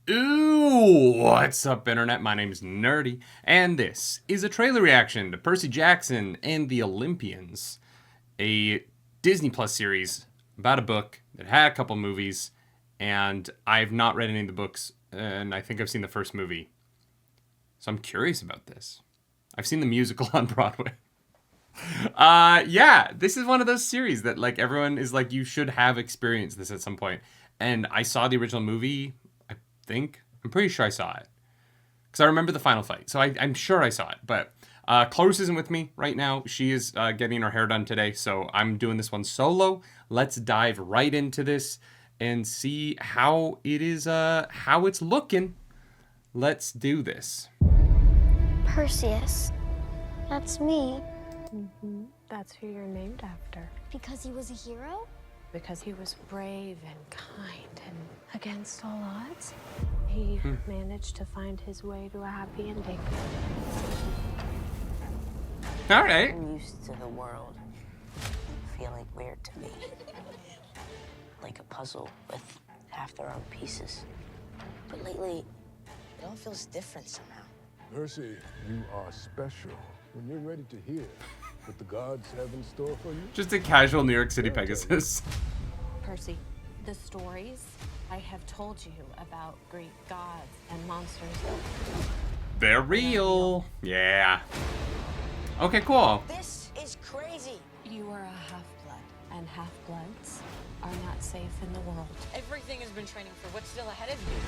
Ooh, what's up, Internet? My name is Nerdy, and this is a trailer reaction to Percy Jackson and the Olympians, a Disney Plus series about a book that had a couple movies, and I've not read any of the books, and I think I've seen the first movie. So I'm curious about this. I've seen the musical on Broadway. Yeah, this is one of those series that like everyone is like, you should have experienced this at some point. And I saw the original movie, I'm pretty sure I saw it. Because I remember the final fight. So I'm sure I saw it. But Clarissa isn't with me right now. She is getting her hair done today. So I'm doing this one solo. Let's dive right into this and see how it is, how it's looking. Let's do this. Perseus. That's me. Mm-hmm. That's who you're named after. Because he was a hero? Because he was brave and kind and against all odds, he managed to find his way to a happy ending. All right. I'm used to the world feeling weird to me. Like a puzzle with half the wrong pieces. But lately, it all feels different somehow. Percy, you are special. When you're ready to hear what the gods have in store for you. Just a casual New York City Pegasus. Percy, the stories I have told you about Greek gods and monsters. They're real. Yeah. Okay, cool. This is crazy. You are a half-blood, and half-bloods are not safe in the world. Everything has been training for what's still ahead of you.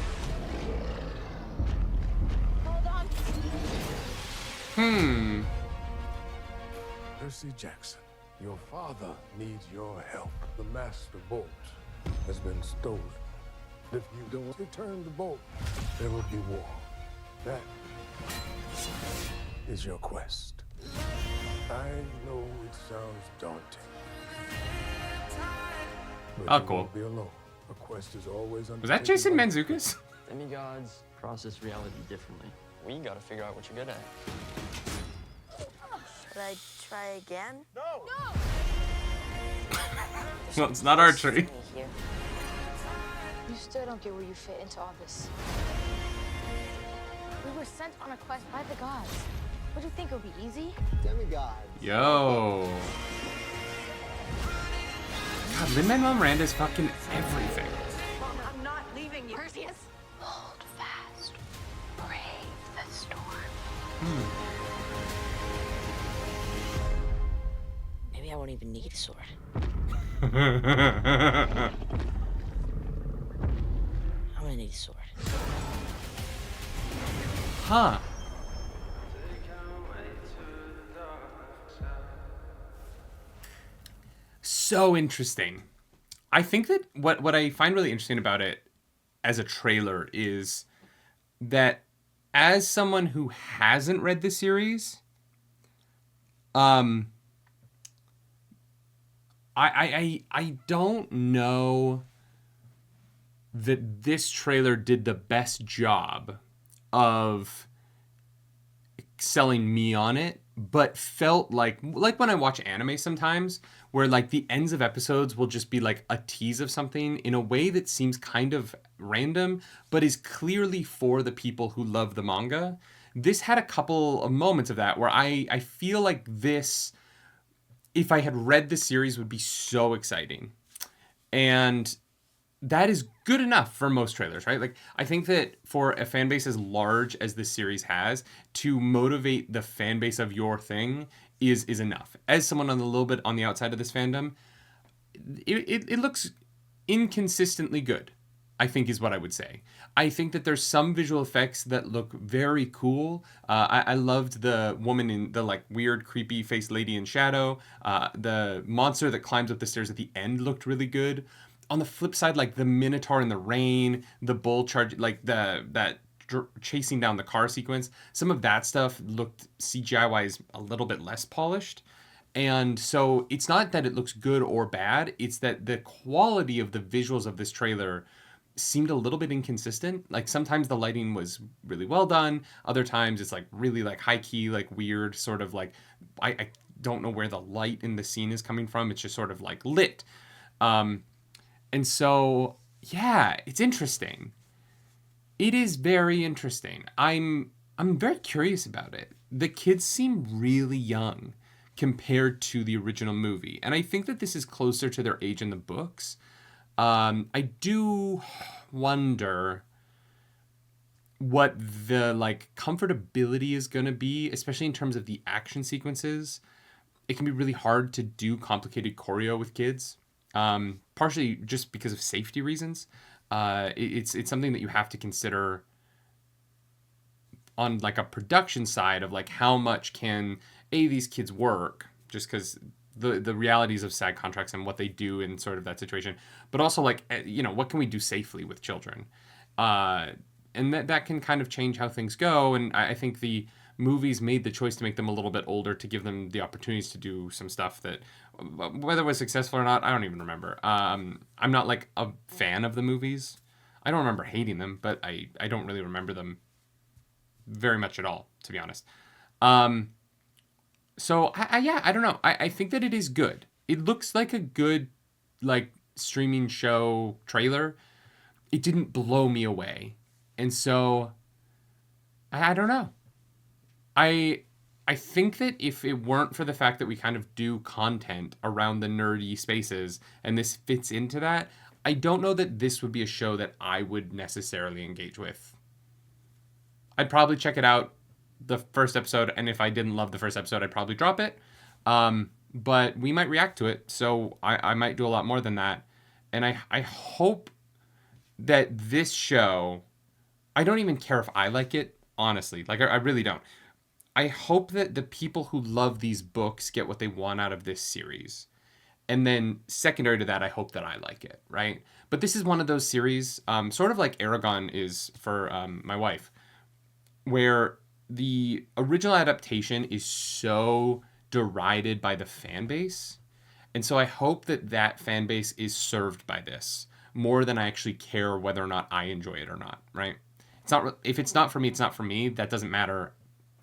Hold on. Percy Jackson, your father needs your help. The Master Bolt has been stolen. If you don't return the bolt, there will be war. That is your quest. I know it sounds daunting. But Oh, you cool. won't be alone. A quest is always Was that Jason Mantzoukas? Demigods process reality differently. We gotta figure out what you're good at. Should I try again? No! Well, it's not archery. Here. You still don't get where you fit into all this. We were sent on a quest by the gods. What do you think, it would be easy? Demigods. Yo. God, Lin-Manuel Miranda is fucking everything. Mom, I'm not leaving you. Perseus? Hold fast. Brave the storm. Maybe I won't even need a sword. I'm gonna need a sword. Huh. So interesting. I think that what I find really interesting about it as a trailer is that as someone who hasn't read the series, I don't know that this trailer did the best job of selling me on it, but felt like when I watch anime sometimes, where like the ends of episodes will just be like a tease of something in a way that seems kind of random, but is clearly for the people who love the manga. This had a couple of moments of that where I feel like this, if I had read the series, would be so exciting. And that is good enough for most trailers, right? Like, I think that for a fan base as large as this series has, to motivate the fan base of your thing is enough. As someone on a little bit on the outside of this fandom, it looks inconsistently good, I think is what I would say. I think that there's some visual effects that look very cool. I loved the woman in the like weird creepy faced lady in shadow. The monster that climbs up the stairs at the end looked really good. On the flip side, like the Minotaur in the rain, the bull charge, like that chasing down the car sequence, some of that stuff looked CGI-wise a little bit less polished. And so it's not that it looks good or bad, it's that the quality of the visuals of this trailer seemed a little bit inconsistent. Like sometimes the lighting was really well done, other times it's like really like high key, like weird sort of like, I don't know where the light in the scene is coming from. It's just sort of like lit. And so, yeah, it's interesting. It is very interesting. I'm very curious about it. The kids seem really young compared to the original movie, and I think that this is closer to their age in the books. I do wonder what the like comfortability is going to be, especially in terms of the action sequences. It can be really hard to do complicated choreo with kids, partially just because of safety reasons. It's something that you have to consider on like a production side of like how much can these kids work, just because the realities of SAG contracts and what they do in sort of that situation, but also like what can we do safely with children, and that can kind of change how things go. And I think the movies made the choice to make them a little bit older to give them the opportunities to do some stuff that, whether it was successful or not, I don't even remember. I'm not like a fan of the movies. I don't remember hating them, but I don't really remember them very much at all, to be honest. So I don't know. I think that it is good. It looks like a good like streaming show trailer. It didn't blow me away. And so I don't know. I think that if it weren't for the fact that we kind of do content around the nerdy spaces and this fits into that, I don't know that this would be a show that I would necessarily engage with. I'd probably check it out the first episode, and if I didn't love the first episode, I'd probably drop it. But we might react to it, so I might do a lot more than that. And I hope that this show, I don't even care if I like it, honestly. Like, I really don't. I hope that the people who love these books get what they want out of this series. And then secondary to that, I hope that I like it, right? But this is one of those series, sort of like Aragon is for my wife, where the original adaptation is so derided by the fan base. And so I hope that that fan base is served by this more than I actually care whether or not I enjoy it or not, right? It's not, if it's not for me, it's not for me. That doesn't matter.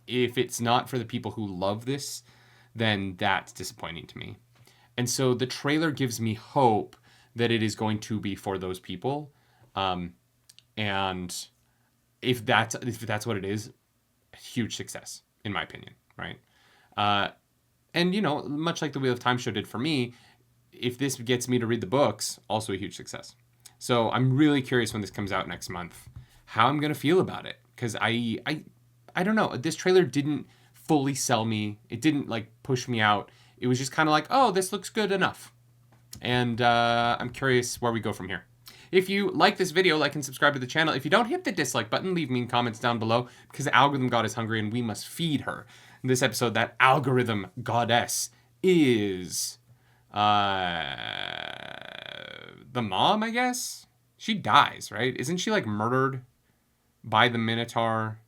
If it's not for the people who love this, then that's disappointing to me. And so the trailer gives me hope that it is going to be for those people. And if that's what it is, a huge success, in my opinion, right? And, much like the Wheel of Time show did for me, if this gets me to read the books, also a huge success. So I'm really curious when this comes out next month, how I'm going to feel about it. Because I don't know. This trailer didn't fully sell me. It didn't, like, push me out. It was just kind of like, oh, this looks good enough. And I'm curious where we go from here. If you like this video, like and subscribe to the channel. If you don't, hit the dislike button. Leave me comments down below, because the algorithm god is hungry and we must feed her. In this episode, that algorithm goddess is the mom, I guess? She dies, right? Isn't she, like, murdered by the Minotaur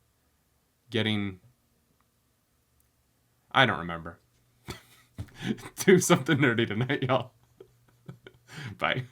getting... I don't remember. Do something nerdy tonight, y'all. Bye.